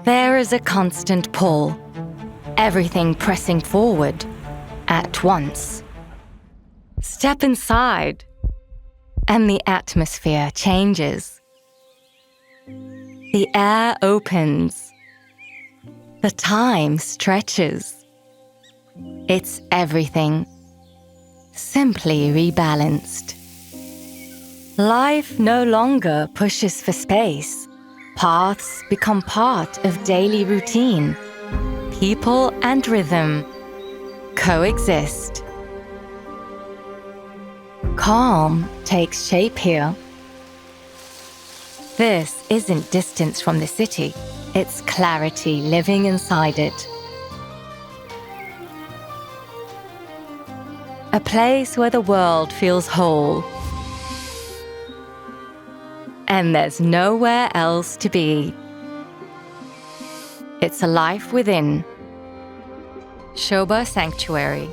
There is a constant pull, everything pressing forward at once. Step inside, and the atmosphere changes. The air opens. The time stretches. It's everything, simply rebalanced. Life no longer pushes for space. Paths become part of daily routine. People and rhythm coexist. Calm takes shape here. This isn't distance from the city, it's clarity living inside it. A place where the world feels whole. And there's nowhere else to be. It's a life within. Sobha Sanctuary.